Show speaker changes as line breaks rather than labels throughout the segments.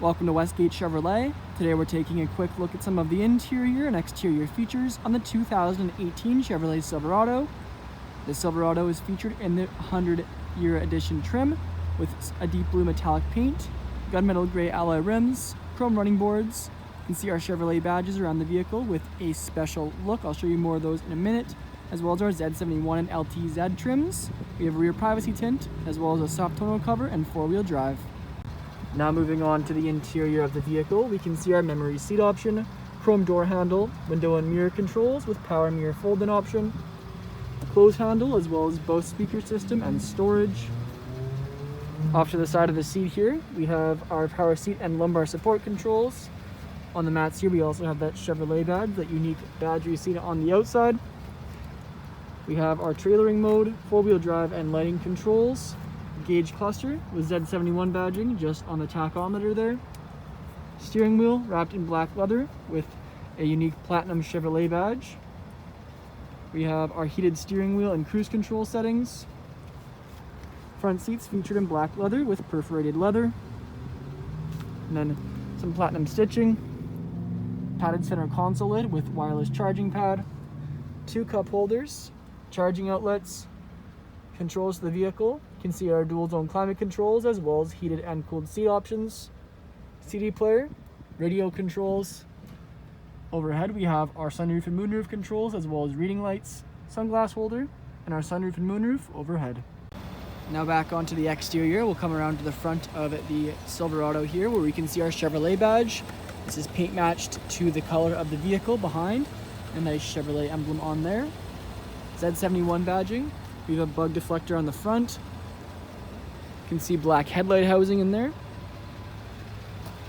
Welcome to Westgate Chevrolet. Today we're taking a quick look at some of the interior and exterior features on the 2018 Chevrolet Silverado. The Silverado is featured in the 100-year edition trim with a deep blue metallic paint, gunmetal gray alloy rims, chrome running boards. You can see our Chevrolet badges around the vehicle with a special look. I'll show you more of those in a minute, as well as our Z71 and LTZ trims. We have rear privacy tint, as well as a soft tonneau cover and four-wheel drive. Now moving on to the interior of the vehicle, we can see our memory seat option, chrome door handle, window and mirror controls with power mirror fold-in option, close handle, as well as both speaker system and storage. Off to the side of the seat here, we have our power seat and lumbar support controls. On the mats here, we also have that Chevrolet badge, that unique badge you see on the outside. We have our trailering mode, four-wheel drive and lighting controls, gauge cluster with Z71 badging just on the tachometer there. Steering wheel wrapped in black leather with a unique platinum Chevrolet badge. We have our heated steering wheel and cruise control settings. Front seats featured in black leather with perforated leather. And then some platinum stitching. Padded center console lid with wireless charging pad. 2 cup holders, charging outlets, controls to the vehicle. You can see our dual zone climate controls, as well as heated and cooled seat options. CD player, radio controls. Overhead we have our sunroof and moonroof controls, as well as reading lights, sunglass holder, and our sunroof and moonroof overhead. Now back onto the exterior, we'll come around to the front of the Silverado here, where we can see our Chevrolet badge. This is paint matched to the color of the vehicle behind. A nice Chevrolet emblem on there. Z71 badging. We have a bug deflector on the front. You can see black headlight housing in there.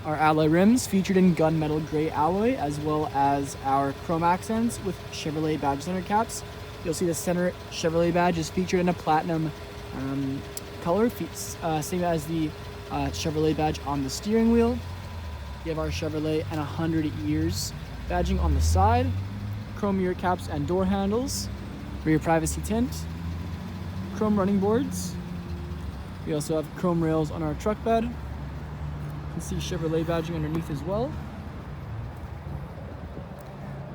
Our alloy rims featured in gunmetal gray alloy, as well as our chrome accents with Chevrolet badge center caps. You'll see the center Chevrolet badge is featured in a platinum color, same as the Chevrolet badge on the steering wheel. You have our Chevrolet and 100 years badging on the side. Chrome mirror caps and door handles. Rear privacy tint. Chrome running boards. We also have chrome rails on our truck bed. You can see Chevrolet badging underneath as well.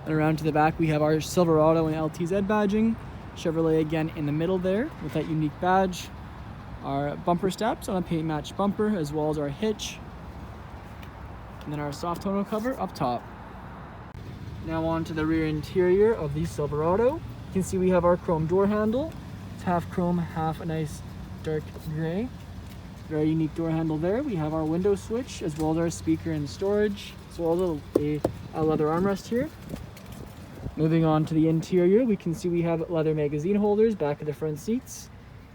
And around to the back we have our Silverado and LTZ badging. Chevrolet again in the middle there with that unique badge. Our bumper steps on a paint matched bumper, as well as our hitch. And then our soft tonneau cover up top. Now on to the rear interior of the Silverado. You can see we have our chrome door handle. It's half chrome, half a nice dark gray. Very unique door handle there. We have our window switch, as well as our speaker and storage, as well as a leather armrest here. Moving on to the interior, we can see we have leather magazine holders back of the front seats,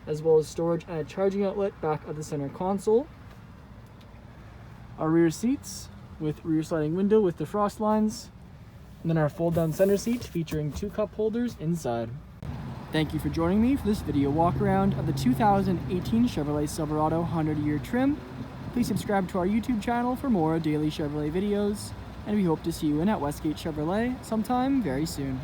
as well as storage and a charging outlet back of the center console. Our rear seats with rear sliding window with the frost lines. And then our fold down center seat featuring 2 cup holders inside. Thank you for joining me for this video walk around of the 2018 Chevrolet Silverado 100-year trim. Please subscribe to our YouTube channel for more daily Chevrolet videos, and we hope to see you in at Westgate Chevrolet sometime very soon.